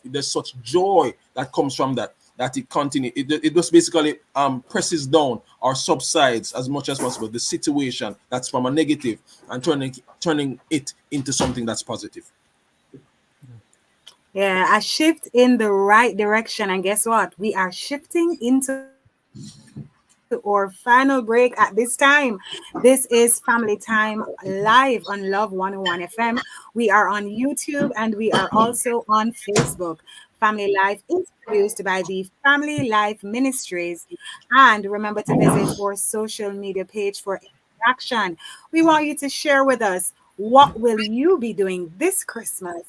there's such joy that comes from that that it continue. It just basically presses down or subsides as much as possible the situation that's from a negative and turning it into something that's positive. Yeah, a shift in the right direction. And guess what? We are shifting into our final break at this time. This is Family Time live on Love 101 FM. We are on YouTube and we are also on Facebook. Family Life is produced by the Family Life Ministries. And remember to visit our social media page for interaction. We want you to share with us what will you be doing this Christmas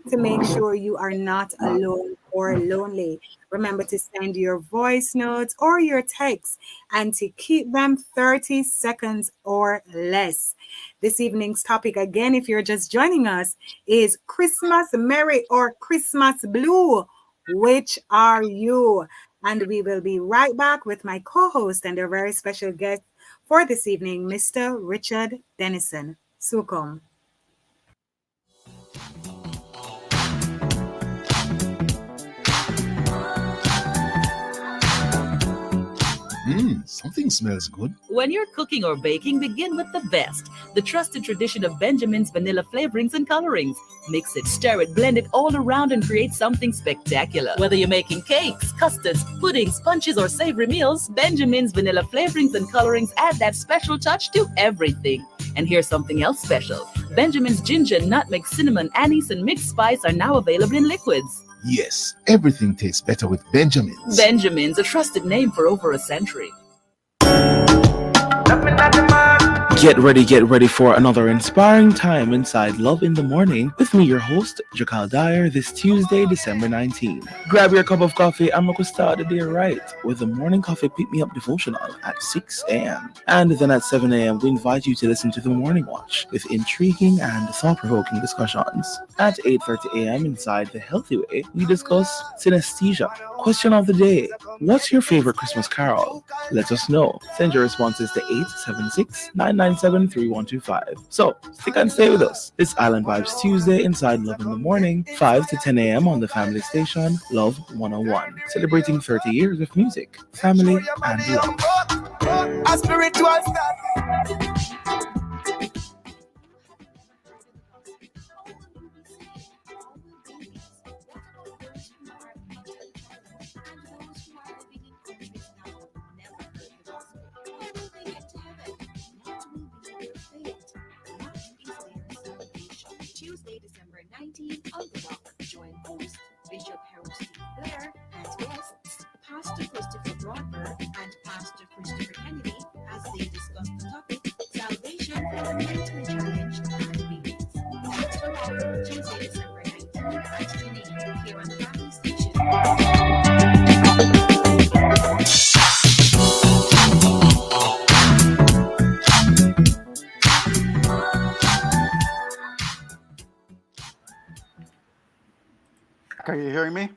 to make sure you are not alone or lonely. Remember to send your voice notes or your texts and to keep them 30 seconds or less. This evening's topic, again, if you're just joining us, is Christmas Merry or Christmas Blue. Which are you? And we will be right back with my co host and a very special guest for this evening, Mr. Richard Dennison. Sukum. Something smells good. When you're cooking or baking, begin with the best. The trusted tradition of Benjamin's vanilla flavorings and colorings. Mix it, stir it, blend it all around and create something spectacular. Whether you're making cakes, custards, puddings, punches, or savory meals, Benjamin's vanilla flavorings and colorings add that special touch to everything. And here's something else special. Benjamin's ginger, nutmeg, cinnamon, anise, and mixed spice are now available in liquids. Yes, everything tastes better with Benjamin's. Benjamin's, a trusted name for over a century. Get ready for another inspiring time inside Love in the Morning with me, your host, Jakal Dyer, this Tuesday, December 19. Grab your cup of coffee and we'll start the day right with the morning coffee pick me up devotional at 6 a.m. And then at 7 a.m. we invite you to listen to the Morning Watch with intriguing and thought-provoking discussions. At 8:30 a.m. inside The Healthy Way, we discuss synesthesia. Question of the day: what's your favorite Christmas carol? Let us know. Send your responses to 876-997-3125. So, stick and stay with us. This Island Vibes Tuesday inside Love in the Morning, 5 to 10 a.m. on the family station, Love 101. Celebrating 30 years of music, family, and love. A spiritual stuff. Tuesday, December 19th on the Rock. Join host Bishop Harold C. Blair and guests Pastor Christopher Broadberg and Pastor Christopher Kennedy as they discuss the topic Salvation for the Mentally Challenged and Babies. Tickets for offer Tuesday, December 19th at 10 a.m. here on the Family Station. Are you hearing me?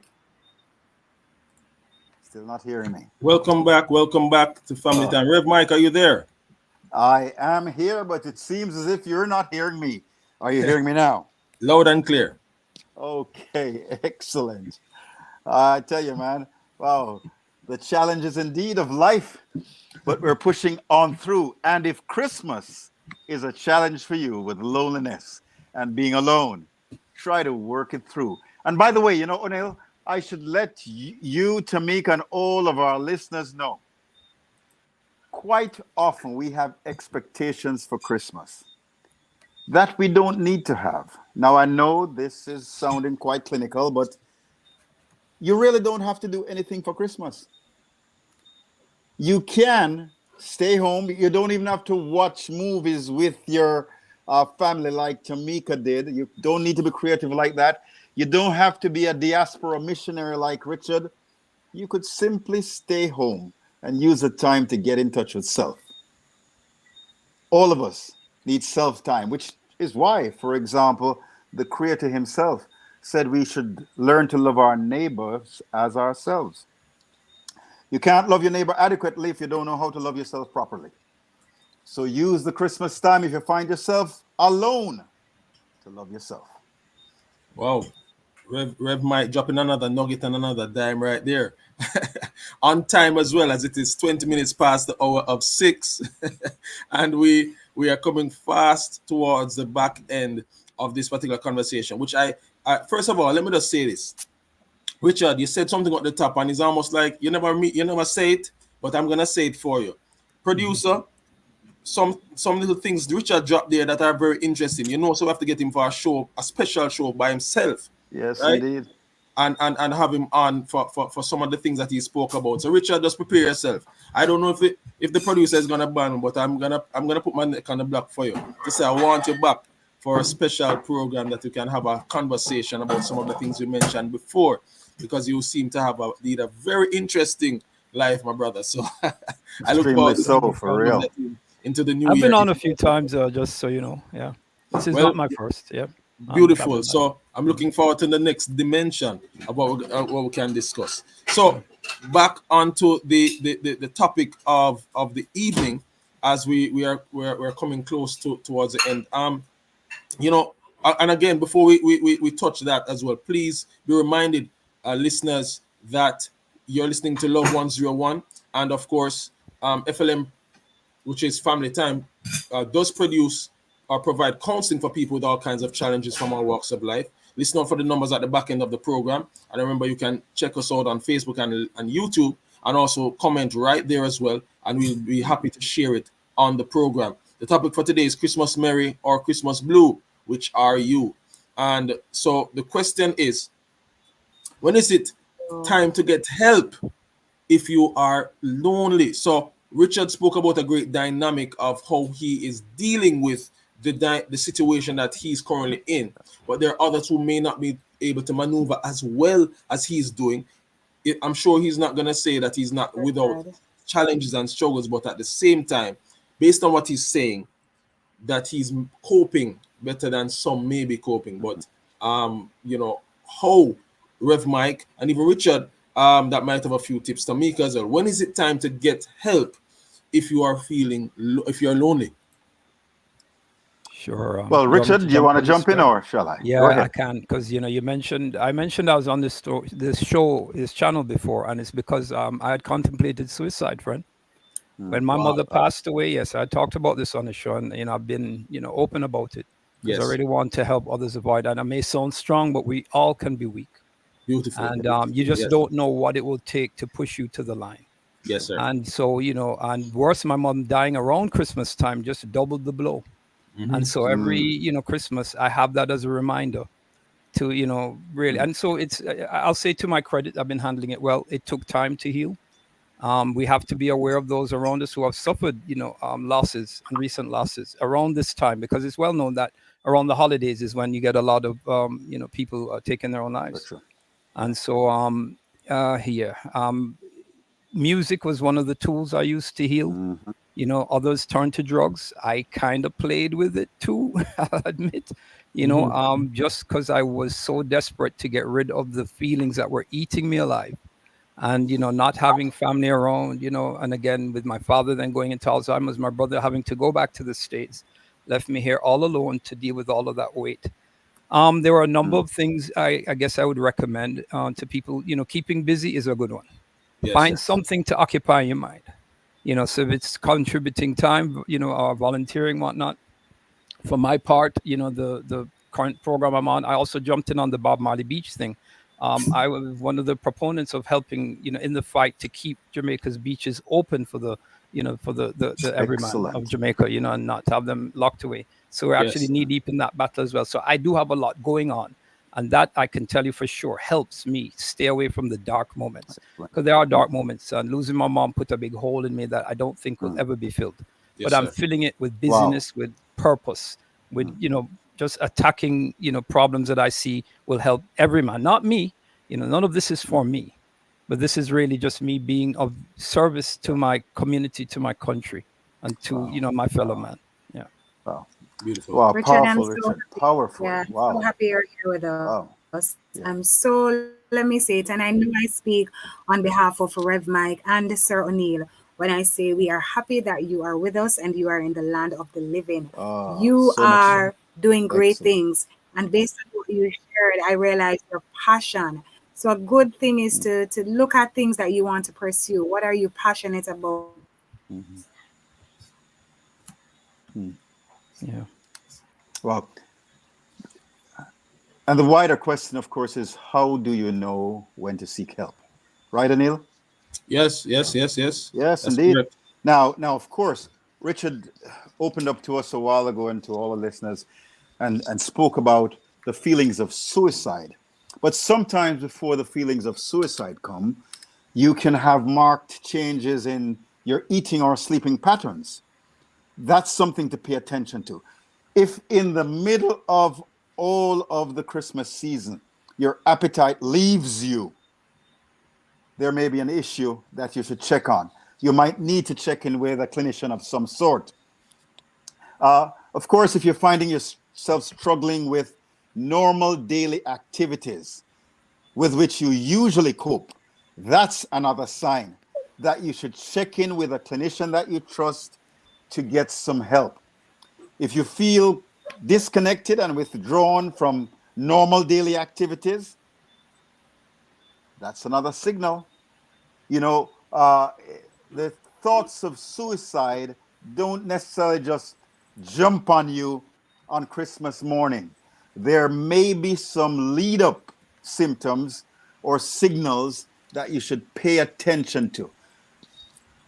Still not hearing me. Welcome back to Family Time. Rev Mike, are you there? I am here, but it seems as if you're not hearing me. Are you hearing me now? Loud and clear. Okay, excellent. I tell you, man, wow, the challenges indeed of life, but we're pushing on through. And if Christmas is a challenge for you with loneliness and being alone, try to work it through. And by the way, you know, O'Neill, I should let you, Tamika, and all of our listeners know. Quite often we have expectations for Christmas that we don't need to have. Now, I know this is sounding quite clinical, but you really don't have to do anything for Christmas. You can stay home. You don't even have to watch movies with your family like Tamika did. You don't need to be creative like that. You don't have to be a diaspora missionary like Richard. You could simply stay home and use the time to get in touch with self. All of us need self-time, which is why, for example, the Creator himself said we should learn to love our neighbors as ourselves. You can't love your neighbor adequately if you don't know how to love yourself properly. So use the Christmas time if you find yourself alone to love yourself. Wow. Rev Mike dropping another nugget and another dime right there. On time as well, as it is 20 minutes past the hour of 6. And we are coming fast towards the back end of this particular conversation, which I first of all, let me just say this. Richard, you said something at the top, and it's almost like you never say it, but I'm gonna say it for you. Producer, some little things Richard dropped there that are very interesting. So we have to get him for a special show by himself, Yes, right? indeed. And have him on for some of the things that he spoke about. So Richard, just prepare yourself. I don't know if the producer is gonna ban, but I'm gonna put my neck on the block for you to say I want you back for a special program that you can have a conversation about some of the things you mentioned before, because you seem to have lead a very interesting life, my brother. So I look forward to for real. into the new I've year. been on a few times, just so you know. Yeah, this is not my first. Yeah, beautiful. So I'm looking forward to the next dimension of what we can discuss. So back onto the topic of the evening, as we're coming close towards the end. And again, before we touch that as well, please be reminded, listeners, that you're listening to Love 101, and of course, FLM, which is Family Time, does produce or provide counseling for people with all kinds of challenges from all walks of life. Listen out for the numbers at the back end of the program. And remember, you can check us out on Facebook and YouTube, and also comment right there as well. And we'll be happy to share it on the program. The topic for today is Christmas Merry or Christmas Blue. Which are you? And so the question is, when is it time to get help if you are lonely? So Richard spoke about a great dynamic of how he is dealing with the situation that he's currently in, but there are others who may not be able to maneuver as well as he's doing. I'm sure he's not going to say that he's not without challenges and struggles, but at the same time, based on what he's saying, that he's coping better than some may be coping. But how Rev Mike and even Richard that might have a few tips to Mika as well. When is it time to get help if you are if you're lonely? Sure. Well, Richard, do you want to jump in, or shall I? Yeah, I can, because I mentioned I was on this channel before, and it's because I had contemplated suicide, friend. When my mother passed away, yes, I talked about this on the show, and I've been open about it, because I really want to help others avoid. And I may sound strong, but we all can be weak. Beautiful. And you just don't know what it will take to push you to the line. Yes, sir. And so and worse, my mom dying around Christmas time just doubled the blow. Mm-hmm. And so every Christmas, I have that as a reminder to really. And so I'll say, to my credit, I've been handling it well. It took time to heal. We have to be aware of those around us who have suffered, losses and recent losses around this time, because it's well known that around the holidays is when you get a lot of, people taking their own lives. And so music was one of the tools I used to heal. Mm-hmm. Others turned to drugs. I kind of played with it too, I'll admit, just because I was so desperate to get rid of the feelings that were eating me alive. And, not having family around, and again, with my father then going into Alzheimer's, my brother having to go back to the States, left me here all alone to deal with all of that weight. There are a number of things I guess I would recommend to people. Keeping busy is a good one. Yes, Find something to occupy your mind. So if it's contributing time, or volunteering, whatnot. For my part, the current program I'm on, I also jumped in on the Bob Marley Beach thing. I was one of the proponents of helping, in the fight to keep Jamaica's beaches open for the everyman of Jamaica, and not to have them locked away. So we're actually knee deep in that battle as well. So I do have a lot going on, and that I can tell you for sure helps me stay away from the dark moments, because there are dark moments. And losing my mom put a big hole in me that I don't think will ever be filled. But I'm filling it with busyness, with purpose, with just attacking, problems that I see will help every man, not me. None of this is for me, but this is really just me being of service to my community, to my country, and to, my fellow man. Yeah. Wow. Beautiful. Wow. Richard, powerful, Richard. Powerful. Yeah, wow. So happy you're here with us. Wow. Yeah. So let me say it, and I know I speak on behalf of Rev Mike and Sir O'Neill when I say we are happy that you are with us and you are in the land of the living. You so are doing great things. And based on what you shared, I realized your passion. So a good thing is to look at things that you want to pursue. What are you passionate about? Mm-hmm. Mm. Yeah. Well, and the wider question, of course, is how do you know when to seek help? Right, Anil? Yes, yes, yes, yes. Yes, That's indeed. correct. Now, of course, Richard opened up to us a while ago and to all the listeners and spoke about the feelings of suicide. But sometimes before the feelings of suicide come, you can have marked changes in your eating or sleeping patterns. That's something to pay attention to. If in the middle of all of the Christmas season, your appetite leaves you, there may be an issue that you should check on. You might need to check in with a clinician of some sort. Of course, if you're finding yourself struggling with normal daily activities with which you usually cope, that's another sign that you should check in with a clinician that you trust to get some help. If you feel disconnected and withdrawn from normal daily activities, that's another signal. You know, the thoughts of suicide don't necessarily just jump on you on Christmas morning. There may be some lead up symptoms or signals that you should pay attention to.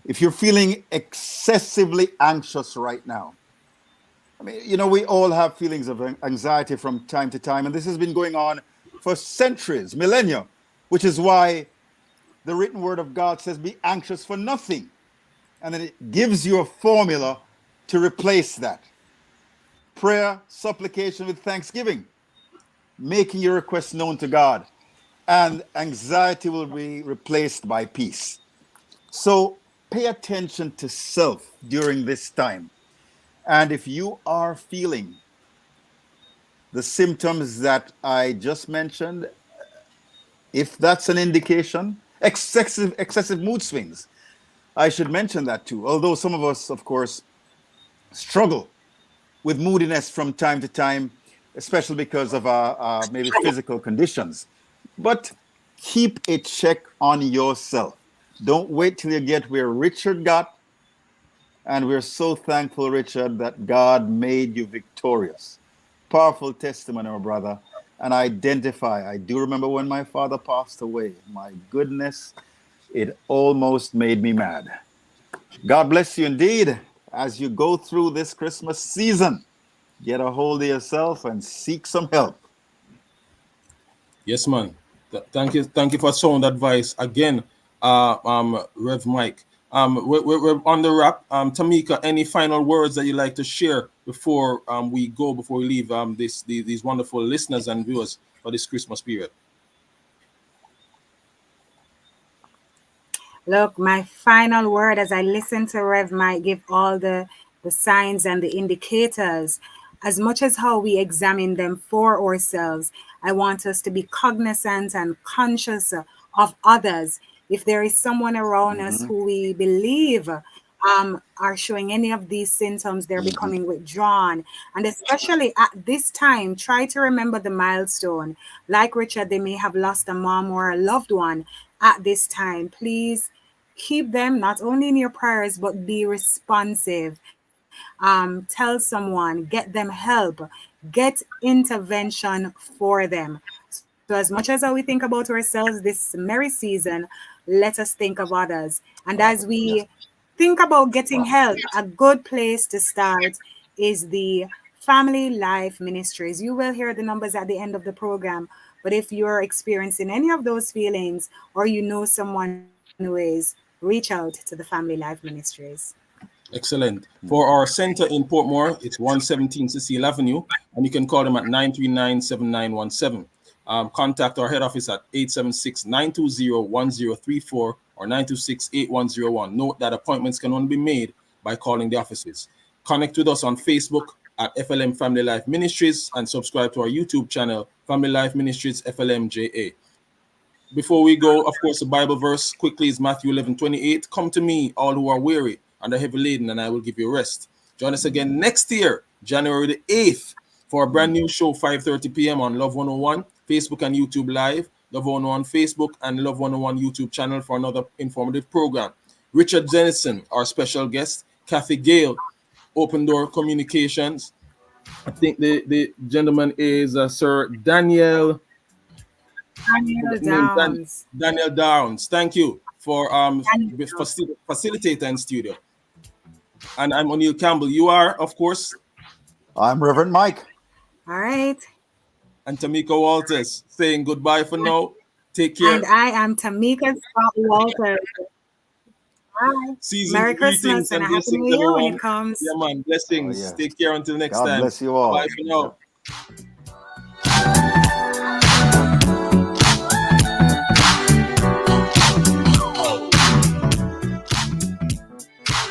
If you're feeling excessively anxious right now, I mean, we all have feelings of anxiety from time to time, and this has been going on for centuries, millennia, which is why the written word of God says, be anxious for nothing. And then it gives you a formula to replace that. Prayer, supplication with thanksgiving, making your request known to God. And anxiety will be replaced by peace. So pay attention to self during this time. And if you are feeling the symptoms that I just mentioned, if that's an indication, excessive mood swings, I should mention that too. Although some of us, of course, struggle with moodiness from time to time, especially because of maybe physical conditions. But keep a check on yourself. Don't wait till you get where Richard got. And we're so thankful, Richard, that God made you victorious. Powerful testimony, my brother. And I do remember when my father passed away. My goodness, it almost made me mad. God bless you indeed as you go through this Christmas season. Get a hold of yourself and seek some help. Yes, man. Thank you for sound advice again, Rev Mike. We're on the wrap. Tamika, any final words that you like to share before before we leave these wonderful listeners and viewers for this Christmas period? Look, my final word as I listen to Rev might give all the signs and the indicators, as much as how we examine them for ourselves, I want us to be cognizant and conscious of others. If there is someone around us Mm-hmm. who we believe are showing any of these symptoms, they're Mm-hmm. becoming withdrawn. And especially at this time, try to remember the milestone. Like Richard, they may have lost a mom or a loved one at this time. Please keep them not only in your prayers, but be responsive. Tell someone, get them help, get intervention for them. So, as much as how we think about ourselves this merry season, let us think of others. And as we think about getting help, a good place to start is the Family Life Ministries. You will hear the numbers at the end of the program. But if you're experiencing any of those feelings or you know someone who is, reach out to the Family Life Ministries. Excellent. For our center in Portmore, it's 117 Cecil Avenue, and you can call them at 939-7917. Contact our head office at 876-920-1034 or 926-8101. Note that appointments can only be made by calling the offices. Connect with us on Facebook at FLM Family Life Ministries and subscribe to our YouTube channel, Family Life Ministries FLMJA. Before we go, of course, the Bible verse quickly is Matthew 11:28. Come to me, all who are weary and are heavy laden, and I will give you rest. Join us again next year, January the 8th, for a brand new show, 5:30 p.m. on Love 101, Facebook and YouTube Live, Love 101 Facebook and Love 101 YouTube channel for another informative program. Richard Jennison, our special guest, Kathy Gale, Open Door Communications. I think the gentleman is Sir Daniel. Daniel Downs. Daniel Downs. Thank you for facilitator in studio. And I'm O'Neill Campbell. You are, of course. I'm Reverend Mike. All right. And Tamika Walters saying goodbye for now. Take care. And I am Tamika Scott Walters. Bye. Season Merry Christmas and a Happy New Year when it comes. Yeah, man. Blessings. Oh, yeah. Take care until next God time. bless you all. Bye for now. Yeah.